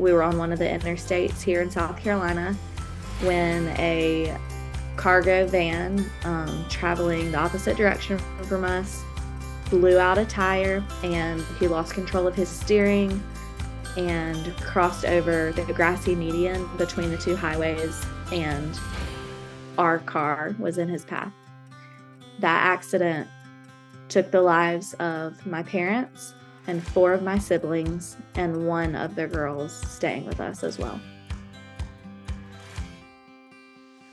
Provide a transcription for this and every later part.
we were on one of the interstates here in South Carolina when a cargo van traveling the opposite direction from us blew out a tire, and he lost control of his steering and crossed over the grassy median between the two highways, and our car was in his path. That accident took the lives of my parents and 4 of my siblings and 1 of the girls staying with us as well.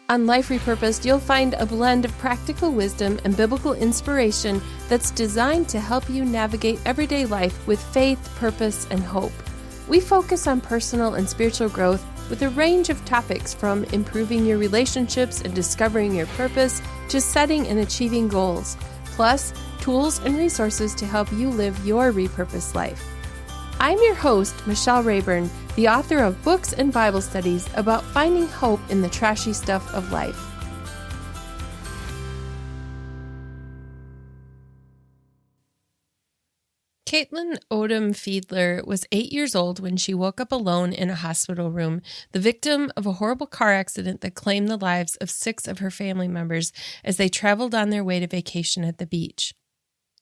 On Life Repurposed, you'll find a blend of practical wisdom and biblical inspiration that's designed to help you navigate everyday life with faith, purpose, and hope. We focus on personal and spiritual growth with a range of topics from improving your relationships and discovering your purpose to setting and achieving goals, plus tools and resources to help you live your repurposed life. I'm your host, Michelle Rayburn, the author of books and Bible studies about finding hope in the trashy stuff of life. Kaitlyn Odom Fiedler was 8 years old when she woke up alone in a hospital room, the victim of a horrible car accident that claimed the lives of 6 of her family members as they traveled on their way to vacation at the beach.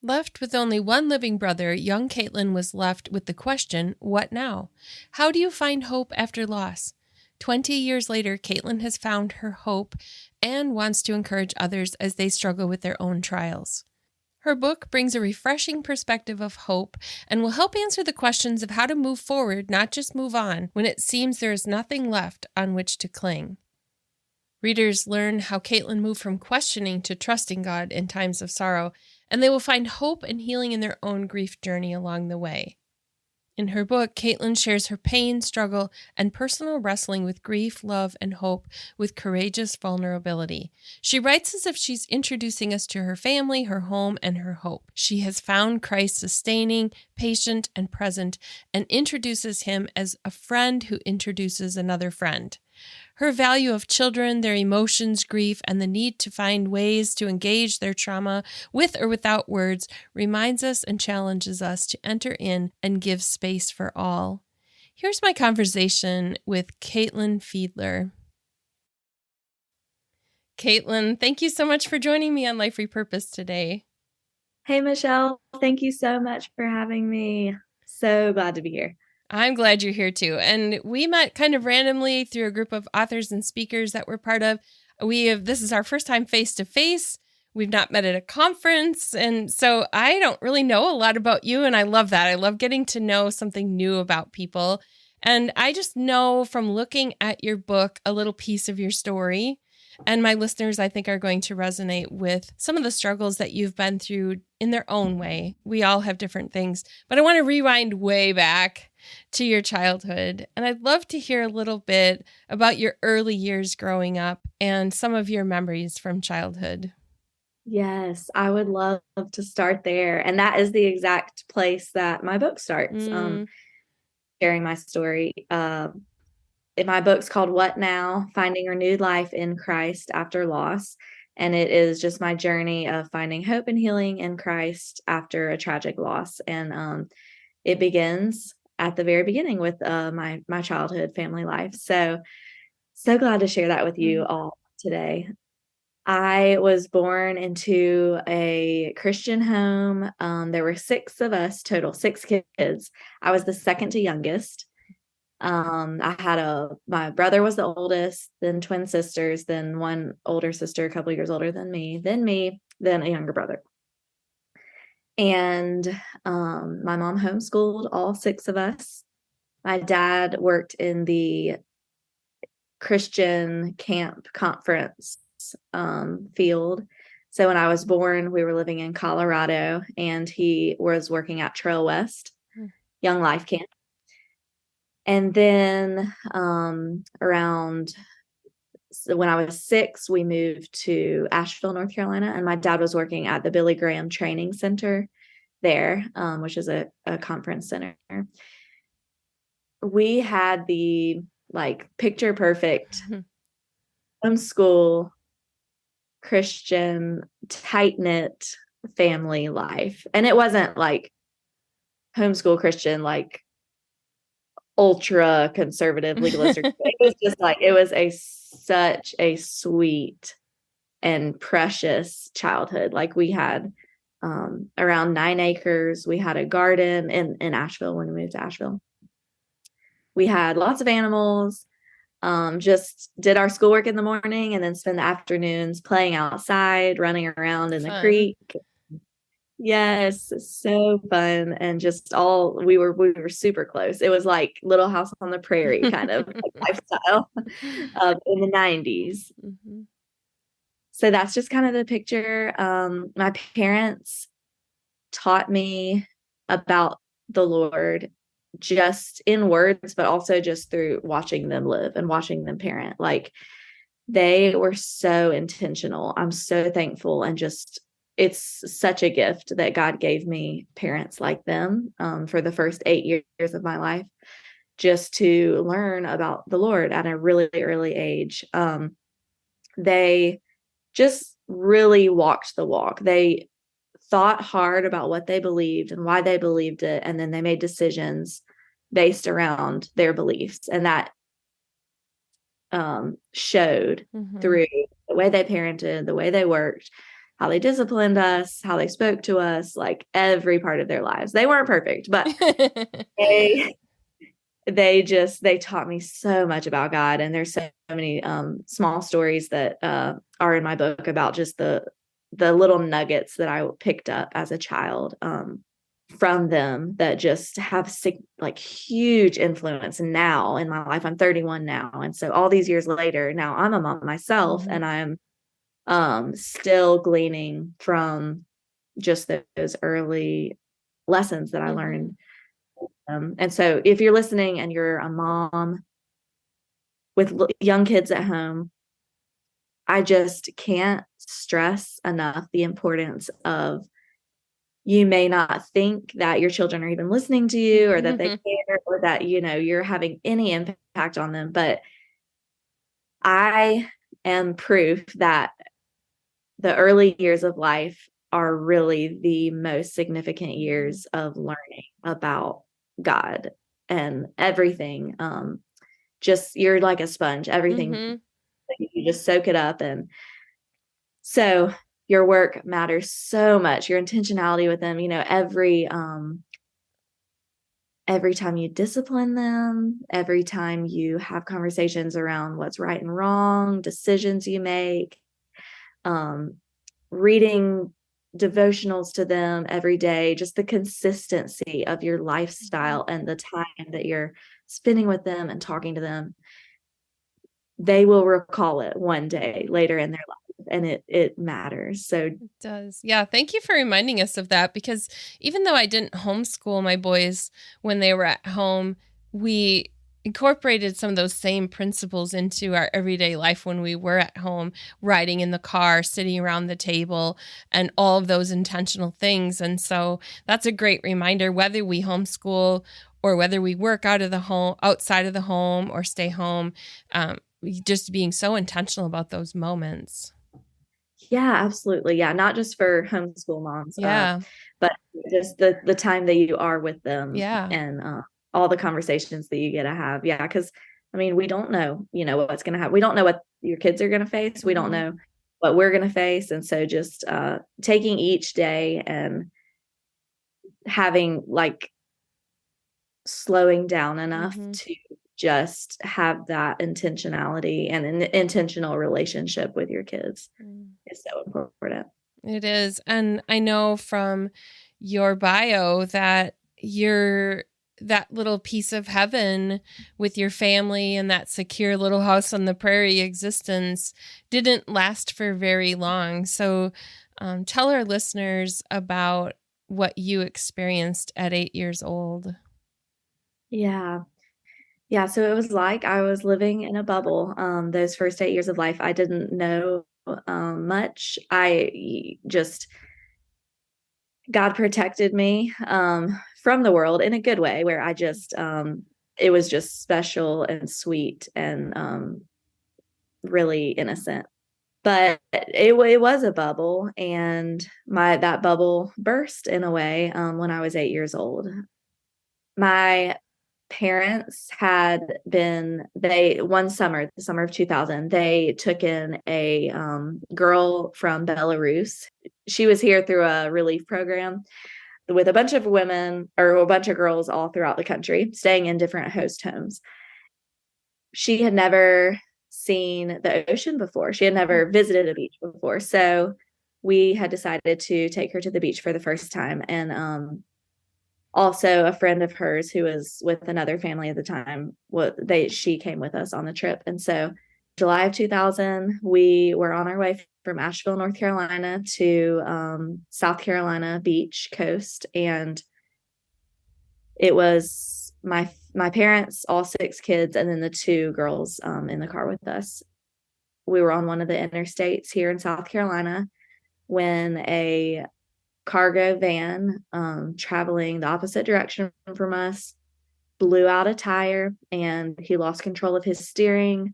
Left with only 1 living brother, young Kaitlyn was left with the question, what now? How do you find hope after loss? 20 years later, Kaitlyn has found her hope and wants to encourage others as they struggle with their own trials. Her book brings a refreshing perspective of hope and will help answer the questions of how to move forward, not just move on, when it seems there is nothing left on which to cling. Readers learn how Kaitlyn moved from questioning to trusting God in times of sorrow, and they will find hope and healing in their own grief journey along the way. In her book, Kaitlyn shares her pain, struggle, and personal wrestling with grief, love, and hope with courageous vulnerability. She writes as if she's introducing us to her family, her home, and her hope. She has found Christ sustaining, patient, and present, and introduces him as a friend who introduces another friend. Her value of children, their emotions, grief, and the need to find ways to engage their trauma with or without words reminds us and challenges us to enter in and give space for all. Here's my conversation with Kaitlyn Fiedler. Kaitlyn, thank you so much for joining me on Life Repurposed today. Hey, Michelle. Thank you so much for having me. So glad to be here. I'm glad you're here too. And we met kind of randomly through a group of authors and speakers that we're part of. This is our first time face to face. We've not met at a conference. And so I don't really know a lot about you. And I love that. I love getting to know something new about people. And I just know from looking at your book, a little piece of your story. And my listeners, I think, are going to resonate with some of the struggles that you've been through in their own way. We all have different things. But I want to rewind way back to your childhood. And I'd love to hear a little bit about your early years growing up and some of your memories from childhood. Yes, I would love to start there. And that is the exact place that my book starts, sharing my story. My book's called What Now? Finding Renewed Life in Christ After Loss. And it is just my journey of finding hope and healing in Christ after a tragic loss. And it begins at the very beginning with my childhood family life. So glad to share that with you all today. I was born into a Christian home. There were 6 of us total, 6 kids. I was the second to youngest. My brother was the oldest, then twin sisters, then one older sister, a couple years older than me, then a younger brother. And my mom homeschooled all 6 of us. My dad worked in the Christian camp conference field. So when I was born, we were living in Colorado, and he was working at Trail West Young Life Camp. And then when I was 6, we moved to Asheville, North Carolina, and my dad was working at the Billy Graham Training Center there, which is a conference center. We had the picture perfect homeschool Christian tight-knit family life. And it wasn't like homeschool Christian, like ultra conservative legalistic. It was just like, it was such a sweet and precious childhood. Like we had around 9 acres. We had a garden in Asheville when we moved to Asheville. We had lots of animals. Just did our schoolwork in the morning and then spend the afternoons playing outside, running around in the creek. Yes, so fun. And just we were super close. It was like Little House on the Prairie kind of like lifestyle in the 90s. Mm-hmm. So that's just kind of the picture. My parents taught me about the Lord just in words, but also just through watching them live and watching them parent. Like they were so intentional. I'm so thankful, and just it's such a gift that God gave me parents like them for the first 8 years of my life, just to learn about the Lord at a really early age. They just really walked the walk. They thought hard about what they believed and why they believed it, and then they made decisions based around their beliefs, and that showed through the way they parented, the way they worked, how they disciplined us, how they spoke to us, like every part of their lives. They weren't perfect, but they taught me so much about God. And there's so many small stories that are in my book about just the little nuggets that I picked up as a child from them that just have like huge influence now in my life. I'm 31 now. And so all these years later, now I'm a mom myself, and I'm still gleaning from just those early lessons that I learned. And so if you're listening and you're a mom with young kids at home, I just can't stress enough the importance of, you may not think that your children are even listening to you, or that they care, or that, you're having any impact on them. But I am proof that the early years of life are really the most significant years of learning about God and everything. Just, you're like a sponge, everything, you just soak it up. And so your work matters so much, your intentionality with them, every time you discipline them, every time you have conversations around what's right and wrong, decisions you make, reading devotionals to them every day, just the consistency of your lifestyle and the time that you're spending with them and talking to them, they will recall it one day later in their life. And it matters. So it does. Yeah. Thank you for reminding us of that, because even though I didn't homeschool my boys when they were at home, we incorporated some of those same principles into our everyday life when we were at home, riding in the car, sitting around the table, and all of those intentional things. And so that's a great reminder, whether we homeschool or whether we work out of the home, outside of the home, or stay home, just being so intentional about those moments. Yeah, absolutely. Yeah. Not just for homeschool moms. Yeah. But just the time that you are with them. Yeah. And all the conversations that you get to have. Yeah. Because we don't know, what's going to happen. We don't know what your kids are going to face. We don't know what we're going to face. And so just taking each day and having slowing down enough to just have that intentionality and an intentional relationship with your kids is so important. It is. And I know from your bio that you're that little piece of heaven with your family, and that secure little house on the prairie existence didn't last for very long. So tell our listeners about what you experienced at 8 years old. Yeah. Yeah. So it was like I was living in a bubble. Those first 8 years of life, I didn't know much. God protected me from the world in a good way, where I just, it was just special and sweet and really innocent. But it was a bubble, and that bubble burst in a way when I was 8 years old. My parents had been, one summer, the summer of 2000, they took in a girl from Belarus. She was here through a relief program with a bunch of women, or a bunch of girls all throughout the country, staying in different host homes. She had never seen the ocean before. She had never visited a beach before. So we had decided to take her to the beach for the first time. And also a friend of hers who was with another family at the time, she came with us on the trip. And so July of 2000, we were on our way from Asheville, North Carolina to South Carolina beach coast. And it was my parents, all 6 kids, and then the 2 girls in the car with us. We were on one of the interstates here in South Carolina when a cargo van traveling the opposite direction from us blew out a tire, and he lost control of his steering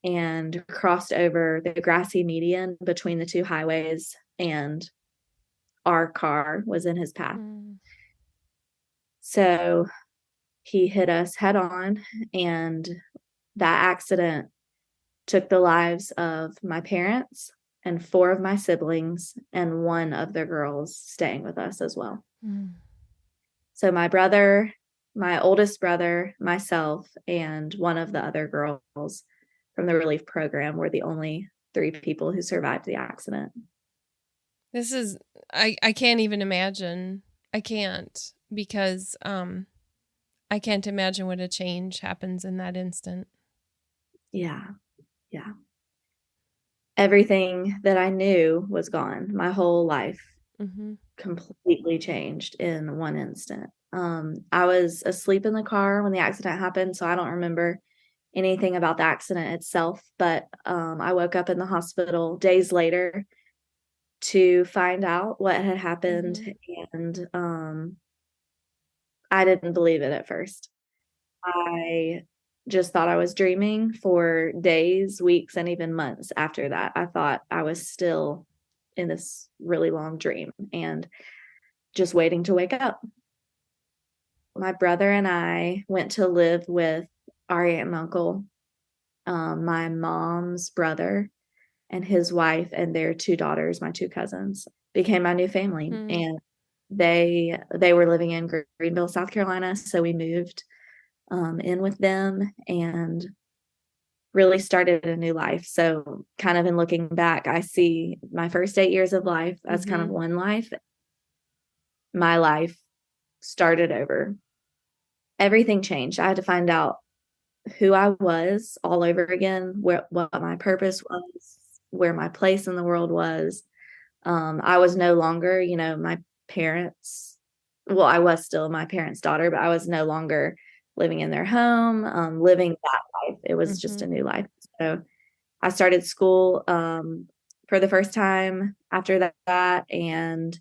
and crossed over the grassy median between the 2 highways, and our car was in his path. So he hit us head on, and that accident took the lives of my parents and 4 of my siblings and 1 of the girls staying with us as well. So my brother, my oldest brother, myself, and 1 of the other girls from the relief program were the only 3 people who survived the accident. This is, I can't even imagine. I can't, because I can't imagine what a change happens in that instant. Yeah. Everything that I knew was gone. My whole life completely changed in one instant. I was asleep in the car when the accident happened, so I don't remember anything about the accident itself, but I woke up in the hospital days later to find out what had happened, and I didn't believe it at first. I just thought I was dreaming for days, weeks, and even months after that. I thought I was still in this really long dream and just waiting to wake up. My brother and I went to live with our aunt and uncle, my mom's brother and his wife and their 2 daughters, my 2 cousins, became my new family. And they were living in Greenville, South Carolina. So we moved in with them and really started a new life. So kind of in looking back, I see my first 8 years of life as kind of one life. My life started over. Everything changed. I had to find out who I was all over again, what my purpose was, where my place in the world was. I was no longer, my parents. Well, I was still my parents' daughter, but I was no longer living in their home, living that life. It was just a new life. So I started school for the first time after that, and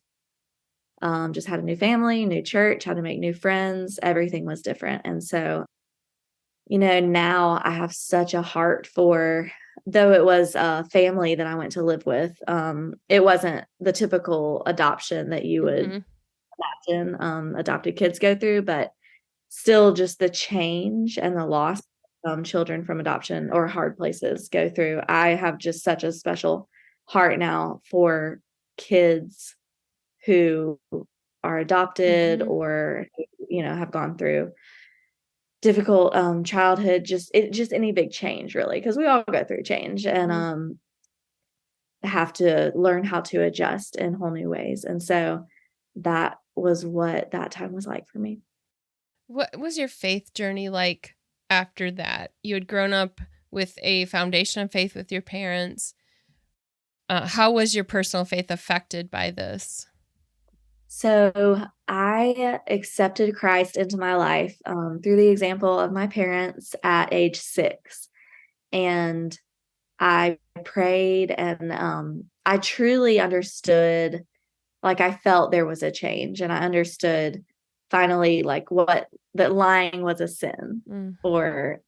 just had a new family, new church, had to make new friends. Everything was different. And so, now I have such a heart for, though it was a family that I went to live with, it wasn't the typical adoption that you would imagine adopted kids go through, but still just the change and the loss children from adoption or hard places go through. I have just such a special heart now for kids who are adopted or, have gone through difficult childhood, just any big change, really, because we all go through change and have to learn how to adjust in whole new ways. And so that was what that time was like for me. What was your faith journey like after that? You had grown up with a foundation of faith with your parents. How was your personal faith affected by this? So I accepted Christ into my life through the example of my parents at age 6. And I prayed and I truly understood, like I felt there was a change, and I understood finally like what that lying was a sin, or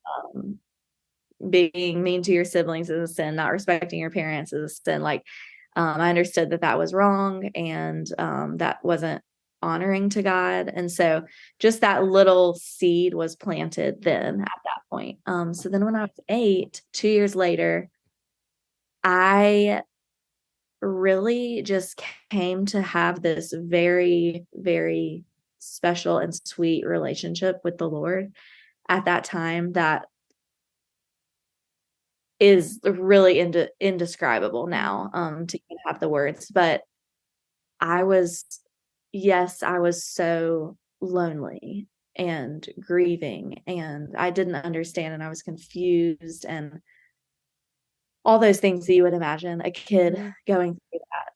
being mean to your siblings is a sin, not respecting your parents is a sin. Like I understood that was wrong, and that wasn't honoring to God. And so just that little seed was planted then at that point. So then when I was 8, 2 years later, I really just came to have this very, very special and sweet relationship with the Lord at that time that is really indescribable now, to even have the words. But I was so lonely and grieving, and I didn't understand, and I was confused, and all those things that you would imagine a kid going through that,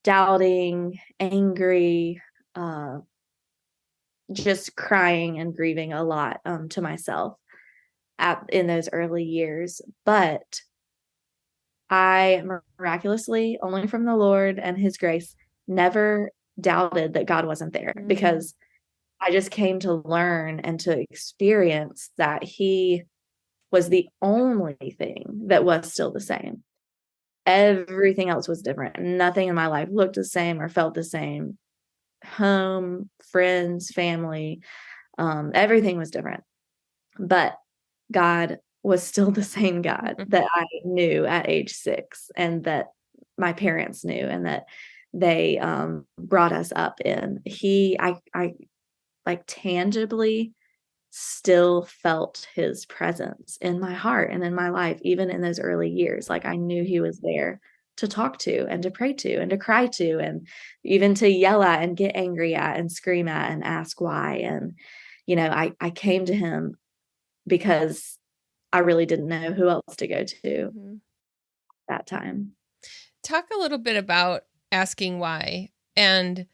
doubting, angry, just crying and grieving a lot, to myself in those early years. But I miraculously, only from the Lord and his grace, never doubted that God wasn't there, because I just came to learn and to experience that he was the only thing that was still the same. Everything else was different. Nothing in my life looked the same or felt the same. Home, friends, family, everything was different. But God was still the same God that I knew at age 6, and that my parents knew, and that they brought us up in. I like tangibly still felt his presence in my heart and in my life, even in those early years. Like I knew he was there to talk to and to pray to and to cry to, and even to yell at and get angry at and scream at and ask why. And, I came to him because I really didn't know who else to go to that time. Talk a little bit about asking why and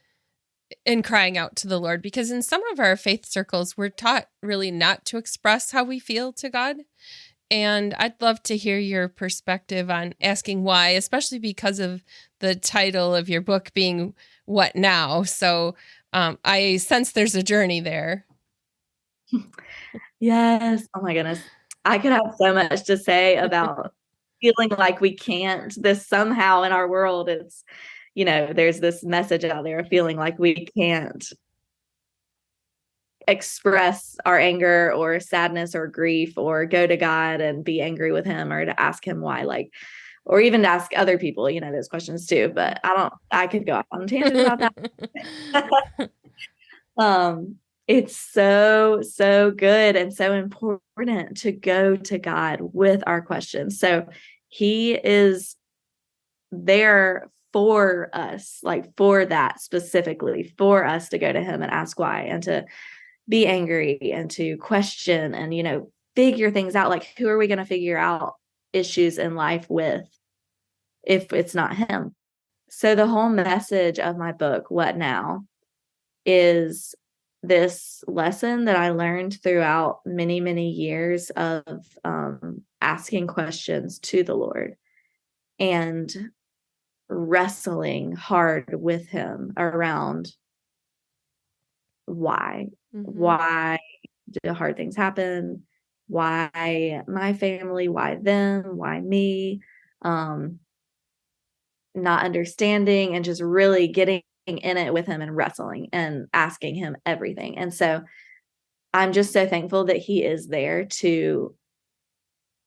crying out to the Lord, because in some of our faith circles, we're taught really not to express how we feel to God. And I'd love to hear your perspective on asking why, especially because of the title of your book being What Now? So I sense there's a journey there. Yes. Oh my goodness. I could have so much to say about feeling like we can't. This somehow in our world, it's, there's this message out there of feeling like we can't express our anger or sadness or grief or go to God and be angry with him, or to ask him why, or even to ask other people, those questions too. But I could go off on a tangent about that. It's so, so good and so important to go to God with our questions. So he is there for us, for that specifically, for us to go to him and ask why, and to be angry and to question and, figure things out. Like, who are we going to figure out issues in life with if it's not him? So the whole message of my book, What Now, is this lesson that I learned throughout many, many years of asking questions to the Lord and wrestling hard with him around why. Why do hard things happen? Why my family? Why them? Why me? Not understanding, and just really getting in it with him and wrestling and asking him everything. And so I'm just so thankful that he is there to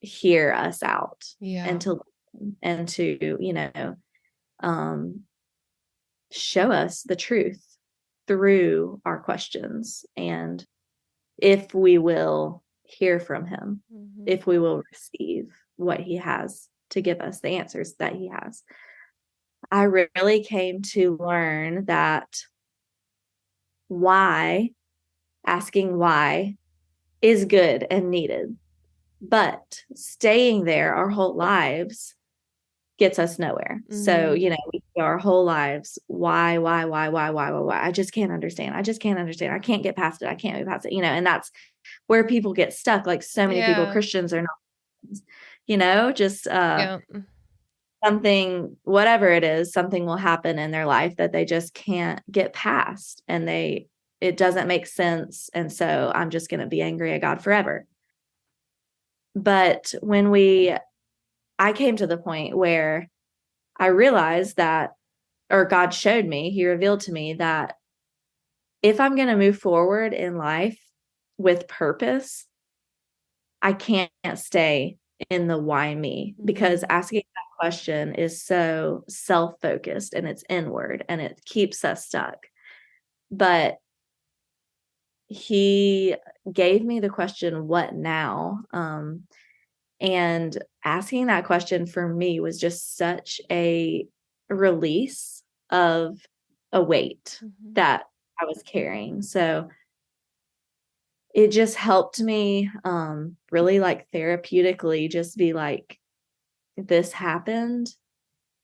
hear us out and to show us the truth through our questions. And if we will hear from him, if we will receive what he has to give us, the answers that he has. I really came to learn that asking why is good and needed, but staying there our whole lives gets us nowhere. So, our whole lives, why? I just can't understand. I can't get past it. I can't move past it, and that's where people get stuck. Like so many people, Christians are not, just, something, whatever it is, something will happen in their life that they just can't get past, and it doesn't make sense. And so I'm just going to be angry at God forever. But I came to the point where I realized that, or God showed me, he revealed to me that if I'm going to move forward in life with purpose, I can't stay in the why me, because asking that question is so self-focused and it's inward and it keeps us stuck. But he gave me the question, what now? And asking that question for me was just such a release of a weight that I was carrying. So it just helped me really like therapeutically just be like, this happened,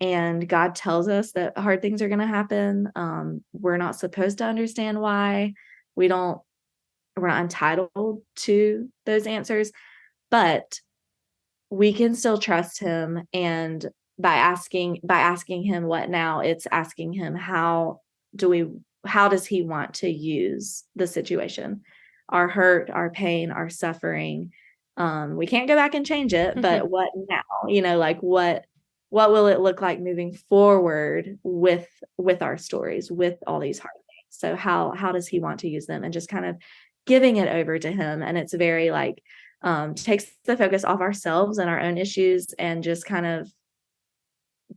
and God tells us that hard things are going to happen. We're not supposed to understand why. We're not entitled to those answers, but we can still trust him. And by asking him what now, it's asking him, how does he want to use the situation, our hurt, our pain, our suffering. We can't go back and change it, but what now? Like what will it look like moving forward with our stories, with all these hard things? So how does he want to use them? And just kind of giving it over to him. And it's very like, takes the focus off ourselves and our own issues, and just kind of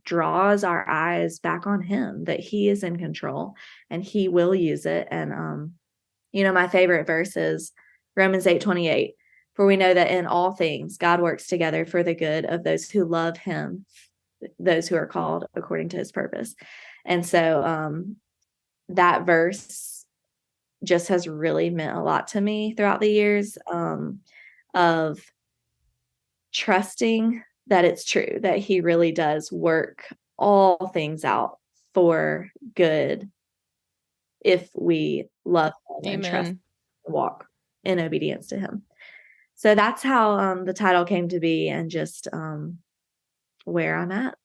draws our eyes back on him, that he is in control and he will use it. And my favorite verse is Romans 8:28. For we know that in all things God works together for the good of those who love him, those who are called according to his purpose. And so that verse just has really meant a lot to me throughout the years, of trusting that it's true, that he really does work all things out for good if we love him and trust, walk in obedience to him. So that's how the title came to be, and just where I'm at.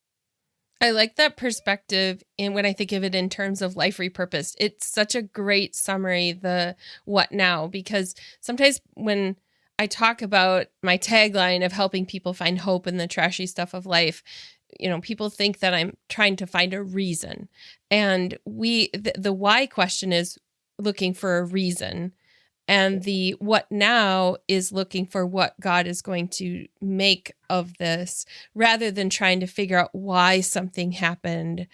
I like that perspective. And when I think of it in terms of life repurposed, it's such a great summary, the what now, because sometimes when I talk about my tagline of helping people find hope in the trashy stuff of life, people think that I'm trying to find a reason. And the why question is looking for a reason. And the what now is looking for what God is going to make of this, rather than trying to figure out why something happened.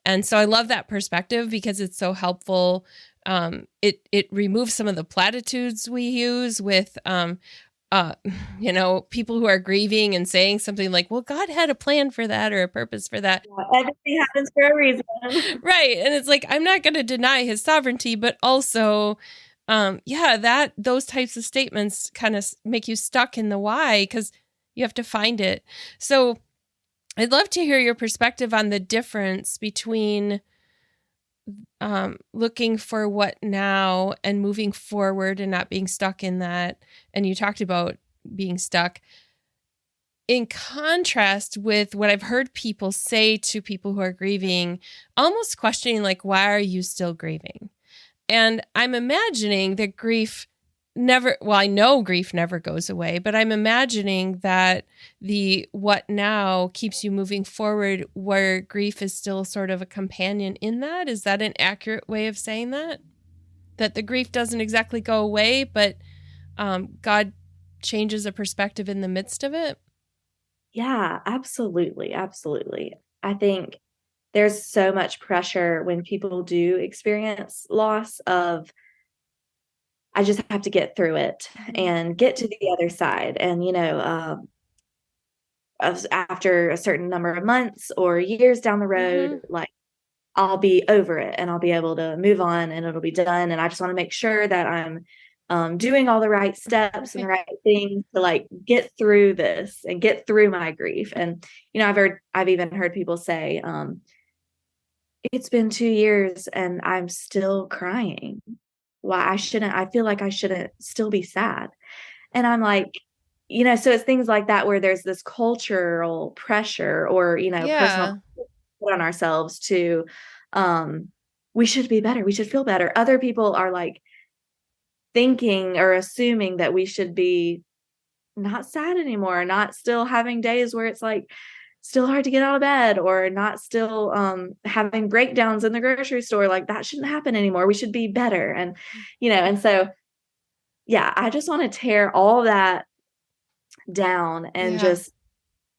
And so I love that perspective, because it's so helpful. It removes some of the platitudes we use with, people who are grieving and saying something like, well, God had a plan for that or a purpose for that. Everything happens for a reason. Right. And it's like, I'm not going to deny his sovereignty, but also, those types of statements kind of make you stuck in the why, because you have to find it. So I'd love to hear your perspective on the difference between looking for what now and moving forward and not being stuck in that. And you talked about being stuck, in contrast with what I've heard people say to people who are grieving, almost questioning, like, why are you still grieving? And I'm imagining that I know grief never goes away, but I'm imagining that the what now keeps you moving forward, where grief is still sort of a companion in that. Is that an accurate way of saying that? That the grief doesn't exactly go away, but God changes a perspective in the midst of it? Yeah, absolutely. Absolutely. I think there's so much pressure when people do experience loss of, I just have to get through it and get to the other side. And, after a certain number of months or years down the road, like, I'll be over it and I'll be able to move on and it'll be done. And I just want to make sure that I'm doing all the right steps and the right things to like get through this and get through my grief. And, I've even heard people say, it's been 2 years and I'm still crying. I feel like I shouldn't still be sad. And I'm like, so it's things like that where there's this cultural pressure or, personal put on ourselves to, we should be better. We should feel better. Other people are like thinking or assuming that we should be not sad anymore, not still having days where it's like still hard to get out of bed, or not still having breakdowns in the grocery store. Like, that shouldn't happen anymore. We should be better. And, and so, yeah, I just want to tear all that down. And just,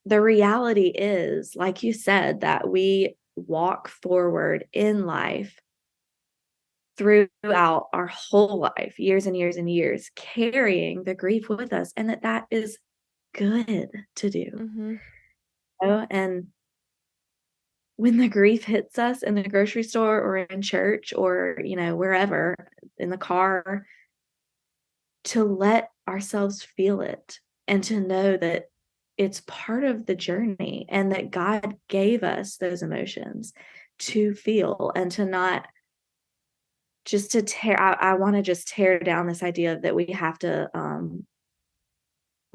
the reality is, like you said, that we walk forward in life throughout our whole life, years and years and years, carrying the grief with us, and that is good to do. Mm-hmm. And when the grief hits us in the grocery store or in church or, wherever, in the car, to let ourselves feel it and to know that it's part of the journey, and that God gave us those emotions to feel, and to not just to tear. I want to just tear down this idea that we have to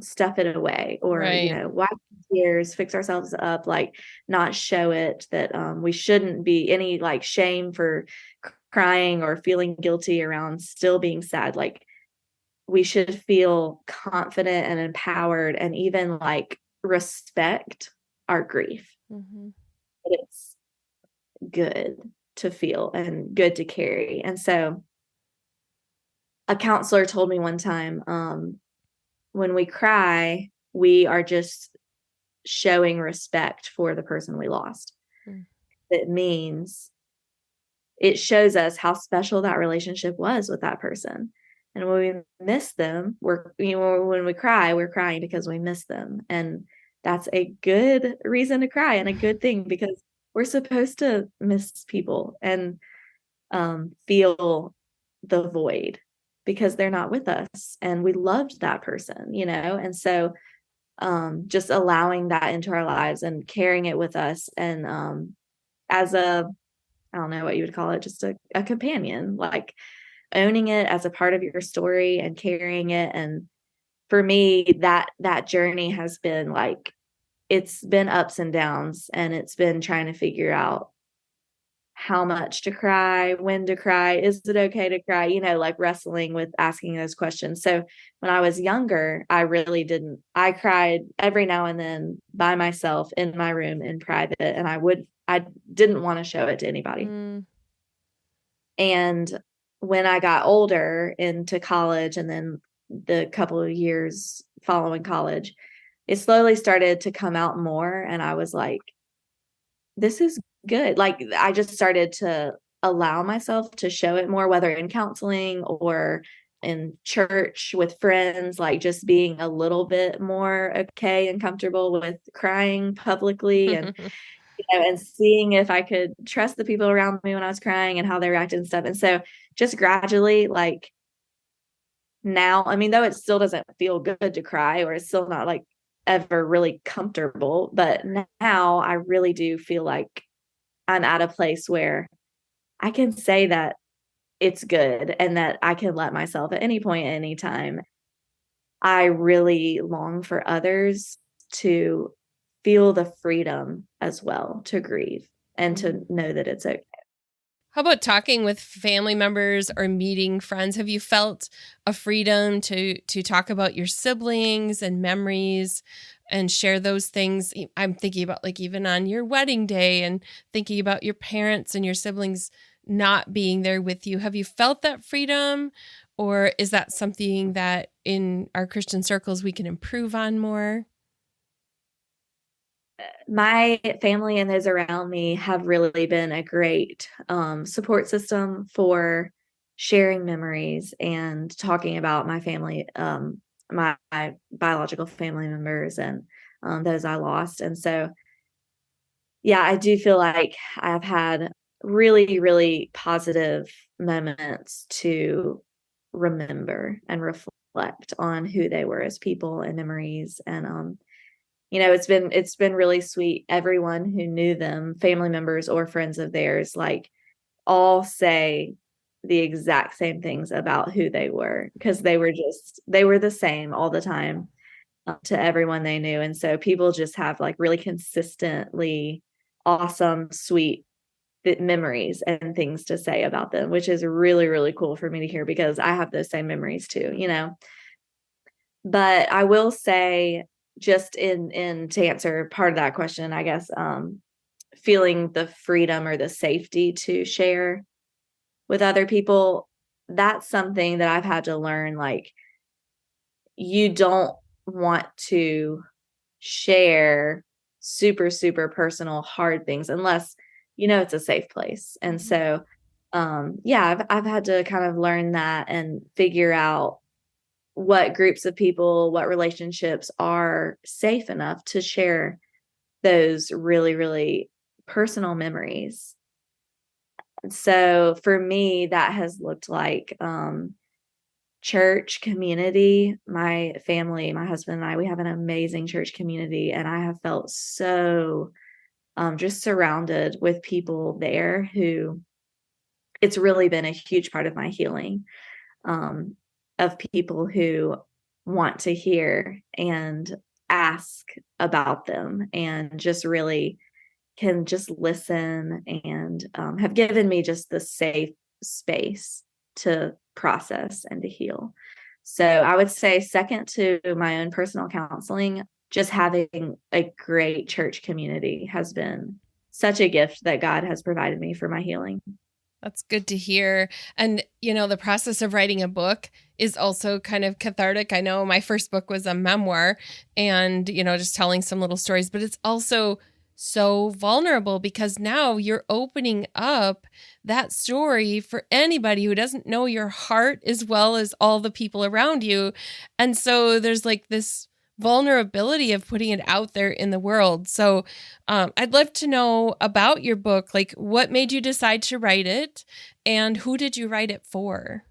stuff it away, or wipe tears, fix ourselves up, like not show it, that we shouldn't be any like shame for crying or feeling guilty around still being sad. Like, we should feel confident and empowered, and even like respect our grief. Mm-hmm. It's good to feel and good to carry. And so a counselor told me one time, when we cry, we are just showing respect for the person we lost. It means, it shows us how special that relationship was with that person. And when we miss them, when we cry, we're crying because we miss them. And that's a good reason to cry, and a good thing, because we're supposed to miss people and feel the void, because they're not with us and we loved that person, and so just allowing that into our lives and carrying it with us, and as I don't know what you would call it, just a companion, like owning it as a part of your story and carrying it. And for me, that journey has been like, it's been ups and downs, and it's been trying to figure out how much to cry, when to cry, is it okay to cry, like wrestling with asking those questions. So when I was younger, I cried every now and then by myself in my room in private, and I didn't want to show it to anybody. And when I got older into college, and then the couple of years following college, it slowly started to come out more. And I was like, this is good. Like, I just started to allow myself to show it more, whether in counseling or in church with friends, like just being a little bit more okay and comfortable with crying publicly, and and seeing if I could trust the people around me when I was crying and how they reacted and stuff. And so just gradually, like now, I mean, though it still doesn't feel good to cry, or it's still not like ever really comfortable, but now I really do feel like I'm at a place where I can say that it's good, and that I can let myself at any point, at any time. I really long for others to feel the freedom as well to grieve, and to know that it's okay. How about talking with family members or meeting friends? Have you felt a freedom to talk about your siblings and memories and share those things? I'm thinking about like even on your wedding day, and thinking about your parents and your siblings not being there with you. Have you felt that freedom, or is that something that in our Christian circles we can improve on more? My family and those around me have really been a great support system for sharing memories and talking about my family, my biological family members, and those I lost. And so, yeah, I do feel like I've had really, really positive moments to remember and reflect on who they were as people and memories. And it's been really sweet. Everyone who knew them, family members or friends of theirs, like all say the exact same things about who they were, because they were the same all the time to everyone they knew. And so people just have like really consistently awesome, sweet memories and things to say about them, which is really, really cool for me to hear, because I have those same memories too, But I will say just in to answer part of that question, I guess, feeling the freedom or the safety to share with other people, that's something that I've had to learn. Like, you don't want to share super, super personal, hard things unless it's a safe place. And so, yeah, I've had to kind of learn that and figure out what groups of people, what relationships are safe enough to share those really, really personal memories. So for me, that has looked like church community. My family, my husband and I, we have an amazing church community, and I have felt so just surrounded with people there who it's really been a huge part of my healing, of people who want to hear and ask about them and just really can just listen and have given me just the safe space to process and to heal. So I would say second to my own personal counseling, just having a great church community has been such a gift that God has provided me for my healing. That's good to hear. And, the process of writing a book is also kind of cathartic. I know my first book was a memoir and, just telling some little stories, but it's also so vulnerable because now you're opening up that story for anybody who doesn't know your heart as well as all the people around you. And so there's like this vulnerability of putting it out there in the world. So I'd love to know about your book. Like, what made you decide to write it and who did you write it for?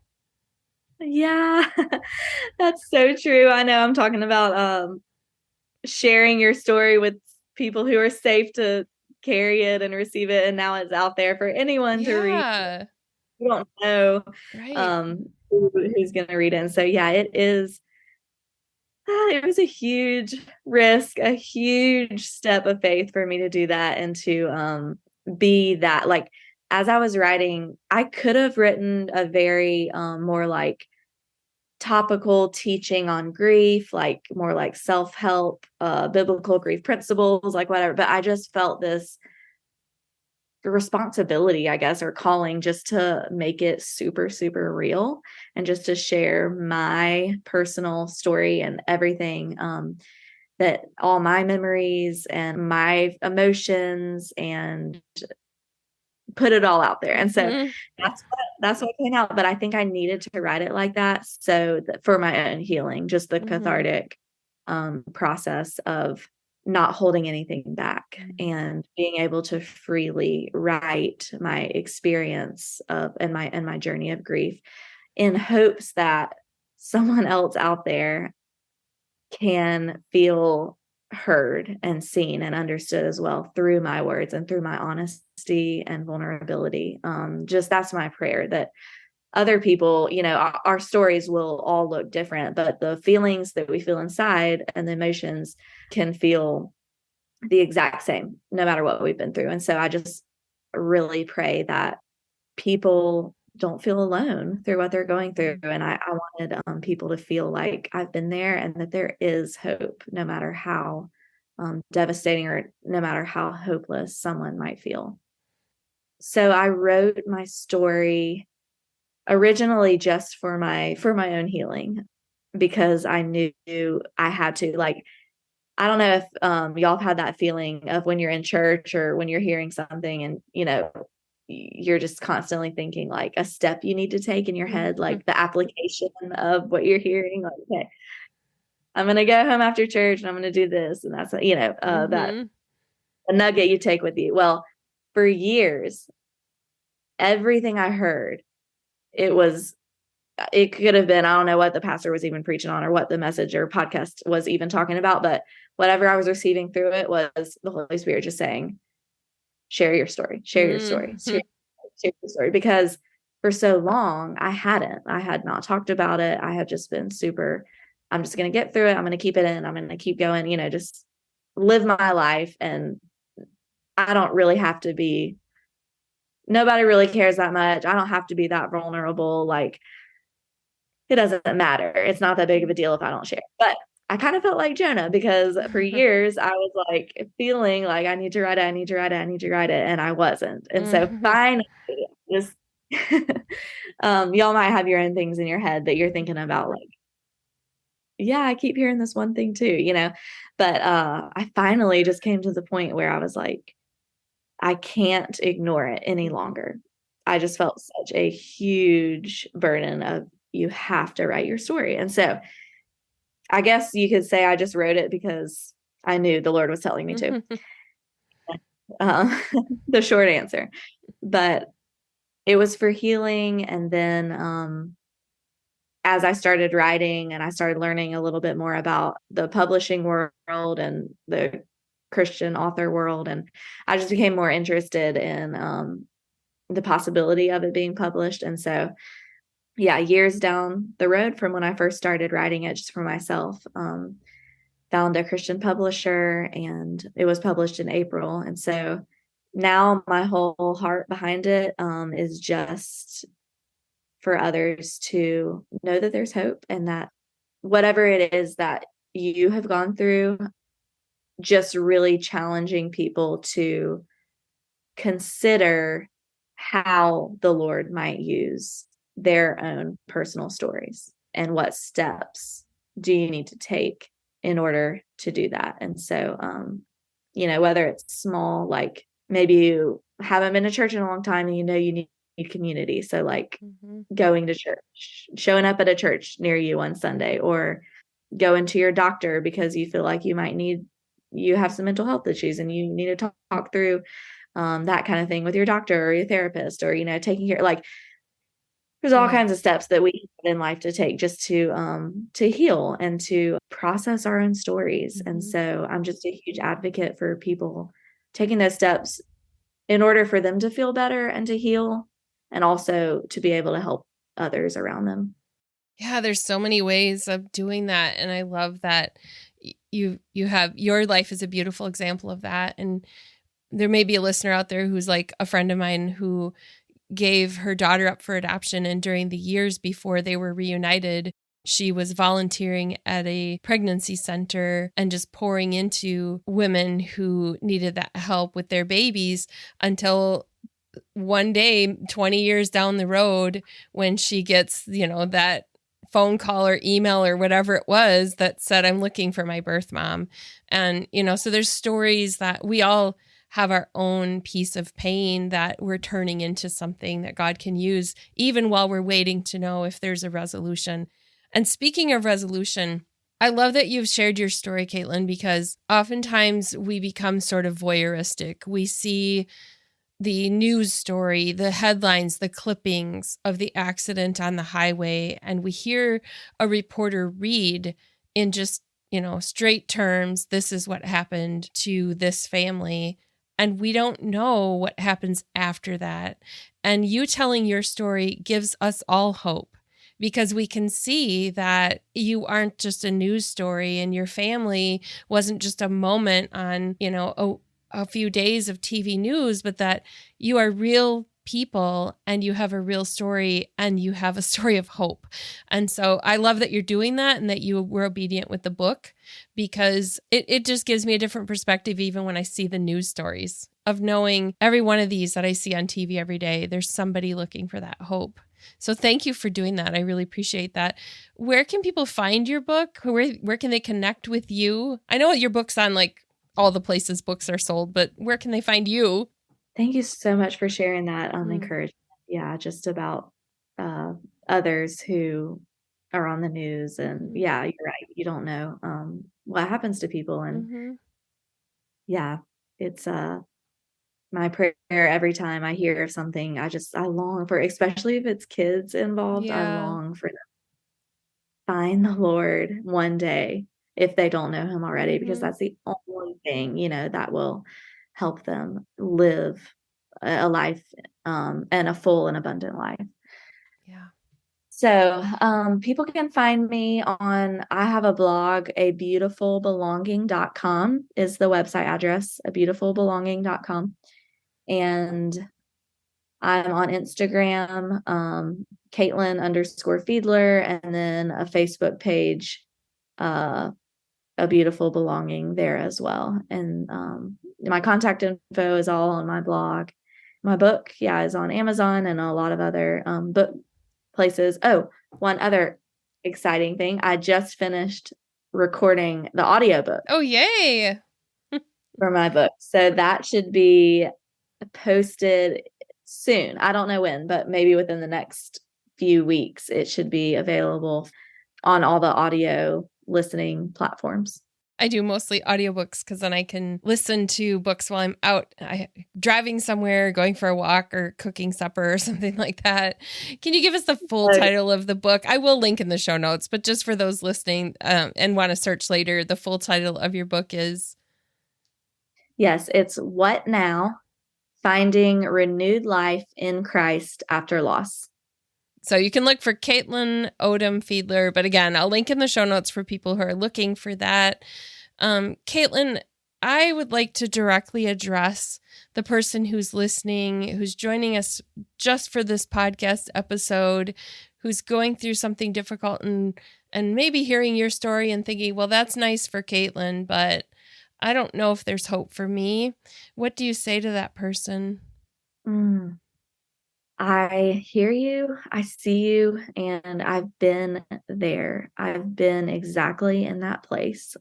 Yeah, that's so true. I know I'm talking about sharing your story with people who are safe to carry it and receive it. And now it's out there for anyone to read. Yeah. You don't know Right. who's going to read it. And so, yeah, it was a huge risk, a huge step of faith for me to do that and to be that. Like, as I was writing, I could have written a very more like topical teaching on grief, like more like self-help, biblical grief principles, like whatever. But I just felt this responsibility, I guess, or calling just to make it super, super real and just to share my personal story and everything, that all my memories and my emotions and put it all out there. And so that's what came out. But I think I needed to write it like that. So that for my own healing, just the cathartic process of not holding anything back and being able to freely write my experience of and my journey of grief in hopes that someone else out there can feel heard and seen and understood as well through my words and through my honesty and vulnerability. Just that's my prayer, that other people, our stories will all look different, but the feelings that we feel inside and the emotions can feel the exact same no matter what we've been through. And so I just really pray that people don't feel alone through what they're going through. And I wanted people to feel like I've been there and that there is hope, no matter how devastating or no matter how hopeless someone might feel. So I wrote my story originally just for my own healing, because I knew I had to. Like, I don't know if y'all have had that feeling of when you're in church or when you're hearing something and you're just constantly thinking like a step you need to take in your head, like the application of what you're hearing. Like, okay, I'm going to go home after church and I'm going to do this. And that's, that a nugget you take with you. Well, for years, everything I heard, it could have been, I don't know what the pastor was even preaching on or what the message or podcast was even talking about, but whatever I was receiving through it was the Holy Spirit just saying, share your story, share your story, share your story. Because for so long, I had not talked about it. I had just been I'm just going to get through it. I'm going to keep it in. I'm going to keep going, just live my life. And I don't really have to be, nobody really cares that much. I don't have to be that vulnerable. Like, it doesn't matter. It's not that big of a deal if I don't share. But I kind of felt like Jonah, because for years I was like feeling like I need to write it, I need to write it, I need to write it, and I wasn't. And so finally, just y'all might have your own things in your head that you're thinking about, like, yeah, I keep hearing this one thing too, But I finally just came to the point where I was like, I can't ignore it any longer. I just felt such a huge burden of, you have to write your story. And so I guess you could say I just wrote it because I knew the Lord was telling me to. The short answer. But it was for healing. And then as I started writing and I started learning a little bit more about the publishing world and the Christian author world, and I just became more interested in the possibility of it being published. And so, yeah, years down the road from when I first started writing it just for myself, found a Christian publisher, and it was published in April. And so now my whole heart behind it is just for others to know that there's hope, and that whatever it is that you have gone through, just really challenging people to consider how the Lord might use their own personal stories, and what steps do you need to take in order to do that. And so, whether it's small, like maybe you haven't been to church in a long time and you need community. So like going to church, showing up at a church near you on Sunday, or going to your doctor because you feel like you have some mental health issues and you need to talk through that kind of thing with your doctor or your therapist, or, taking care, like there's all kinds of steps that we have in life to take just to heal and to process our own stories. And so I'm just a huge advocate for people taking those steps in order for them to feel better and to heal, and also to be able to help others around them. Yeah, there's so many ways of doing that. And I love that you have, your life is a beautiful example of that. And there may be a listener out there who's like a friend of mine who gave her daughter up for adoption. And during the years before they were reunited, she was volunteering at a pregnancy center and just pouring into women who needed that help with their babies, until one day, 20 years down the road, when she gets, that phone call or email or whatever it was that said, I'm looking for my birth mom. And, so there's stories that we all have our own piece of pain that we're turning into something that God can use, even while we're waiting to know if there's a resolution. And speaking of resolution, I love that you've shared your story, Kaitlyn, because oftentimes we become sort of voyeuristic. We see the news story, the headlines, the clippings of the accident on the highway, and we hear a reporter read in just, straight terms, this is what happened to this family. And we don't know what happens after that. And you telling your story gives us all hope, because we can see that you aren't just a news story, and your family wasn't just a moment on, a few days of TV news, but that you are real people and you have a real story and you have a story of hope. And so I love that you're doing that and that you were obedient with the book, because it just gives me a different perspective, even when I see the news stories, of knowing every one of these that I see on TV every day, there's somebody looking for that hope. So thank you for doing that. I really appreciate that. Where can people find your book? Where can they connect with you? I know your book's on like all the places books are sold, but where can they find you? Thank you so much for sharing that encouragement. Yeah, just about others who are on the news. And yeah, you're right. You don't know what happens to people. And yeah, it's my prayer every time I hear of something. I long for, especially if it's kids involved, I long for them to find the Lord one day, if they don't know him already, because that's the only thing, that will help them live a life and a full and abundant life. Yeah. So people can find me on, I have a blog, abeautifulbelonging.com is the website address, abeautifulbelonging.com. And I'm on Instagram, Kaitlyn _Fiedler, and then a Facebook page, a beautiful belonging there as well. And my contact info is all on my blog. My book, is on Amazon and a lot of other book places. Oh, one other exciting thing. I just finished recording the audiobook. Oh, yay. For my book. So that should be posted soon. I don't know when, but maybe within the next few weeks, it should be available on all the audio listening platforms. I do mostly audiobooks because then I can listen to books while I'm out driving somewhere, going for a walk, or cooking supper or something like that. Can you give us the full title of the book? I will link in the show notes, but just for those listening and want to search later, the full title of your book is? Yes, it's What Now? Finding Renewed Life in Christ After Loss. So you can look for Kaitlyn Odom Fiedler, but again, I'll link in the show notes for people who are looking for that. Kaitlyn, I would like to directly address the person who's listening, who's joining us just for this podcast episode, who's going through something difficult and maybe hearing your story and thinking, well, that's nice for Kaitlyn, but I don't know if there's hope for me. What do you say to that person? I hear you. I see you. And I've been there. I've been exactly in that place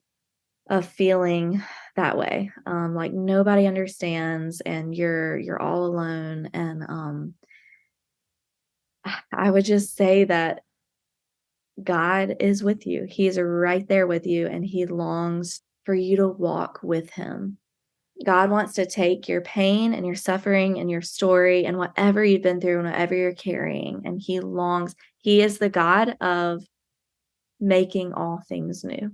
of feeling that way. Like nobody understands and you're all alone. And I would just say that God is with you. He's right there with you, and he longs for you to walk with him. God wants to take your pain and your suffering and your story and whatever you've been through and whatever you're carrying. And he is the God of making all things new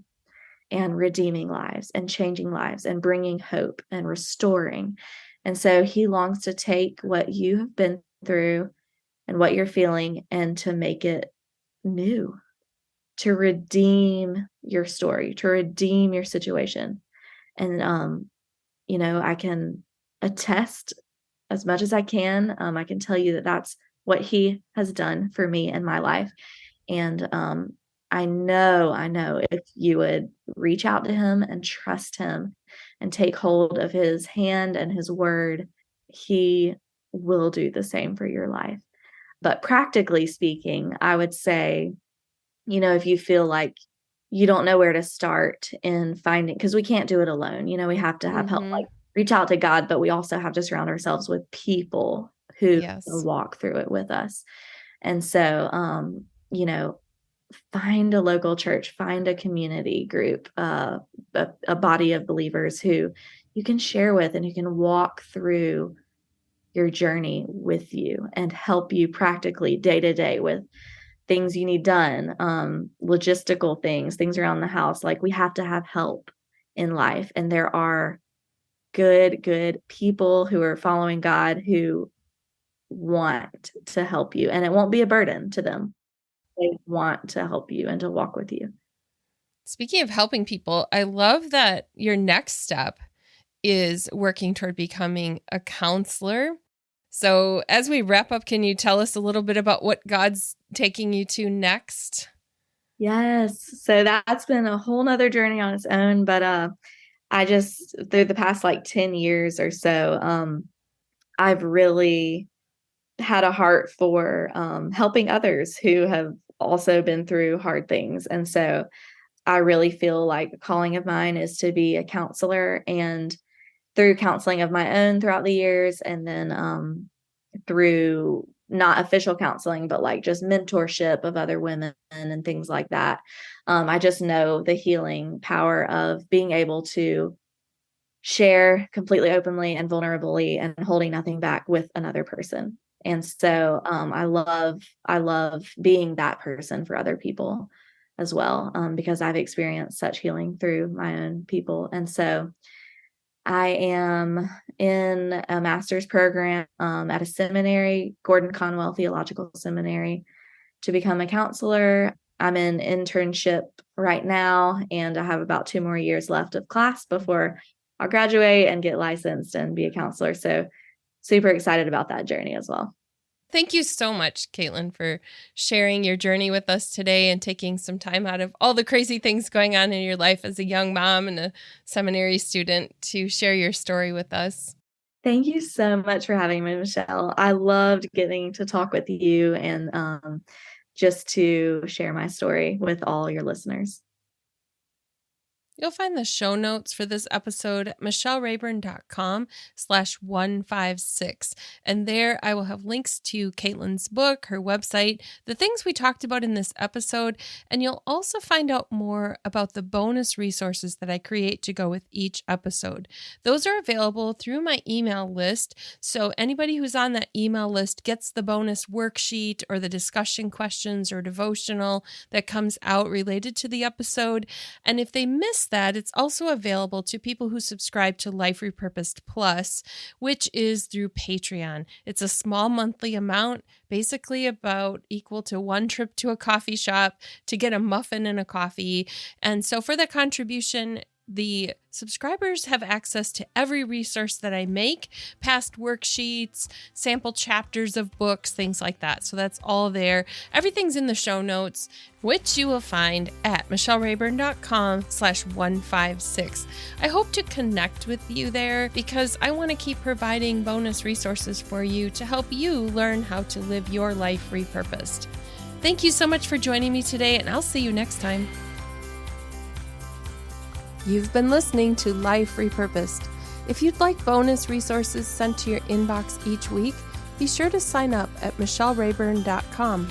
and redeeming lives and changing lives and bringing hope and restoring. And so he longs to take what you have been through and what you're feeling and to make it new, to redeem your story, to redeem your situation. And, I can attest as much as I can. I can tell you that that's what he has done for me in my life. And I know if you would reach out to him and trust him and take hold of his hand and his word, he will do the same for your life. But practically speaking, I would say, if you feel like you don't know where to start in finding, because we can't do it alone. We have to have help, like reach out to God, but we also have to surround ourselves with people who walk through it with us. And so, find a local church, find a community group, a body of believers who you can share with and who can walk through your journey with you and help you practically day to day with things you need done, logistical things around the house. Like we have to have help in life. And there are good people who are following God who want to help you, and it won't be a burden to them. They want to help you and to walk with you. Speaking of helping people, I love that your next step is working toward becoming a counselor. So as we wrap up, can you tell us a little bit about what God's taking you to next? Yes. So that's been a whole nother journey on its own. But I just, through the past 10 years or so, I've really had a heart for helping others who have also been through hard things. And so I really feel like a calling of mine is to be a counselor, and through counseling of my own throughout the years, and then through not official counseling, but just mentorship of other women and things like that. I just know the healing power of being able to share completely openly and vulnerably and holding nothing back with another person. And so I love being that person for other people as well, because I've experienced such healing through my own people. And so I am in a master's program at a seminary, Gordon Conwell Theological Seminary, to become a counselor. I'm in internship right now, and I have about 2 more years left of class before I'll graduate and get licensed and be a counselor. So super excited about that journey as well. Thank you so much, Kaitlyn, for sharing your journey with us today and taking some time out of all the crazy things going on in your life as a young mom and a seminary student to share your story with us. Thank you so much for having me, Michelle. I loved getting to talk with you and just to share my story with all your listeners. You'll find the show notes for this episode at michellerayburn.com/156. And there I will have links to Kaitlyn's book, her website, the things we talked about in this episode, and you'll also find out more about the bonus resources that I create to go with each episode. Those are available through my email list, so anybody who's on that email list gets the bonus worksheet or the discussion questions or devotional that comes out related to the episode. And if they miss that, it's also available to people who subscribe to Life Repurposed Plus, which is through Patreon. It's a small monthly amount, basically about equal to one trip to a coffee shop to get a muffin and a coffee. And so for the contribution, the subscribers have access to every resource that I make, past worksheets, sample chapters of books, things like that. So that's all there. Everything's in the show notes, which you will find at michellerayburn.com/156. I hope to connect with you there because I want to keep providing bonus resources for you to help you learn how to live your life repurposed. Thank you so much for joining me today, and I'll see you next time. You've been listening to Life Repurposed. If you'd like bonus resources sent to your inbox each week, be sure to sign up at michellerayburn.com.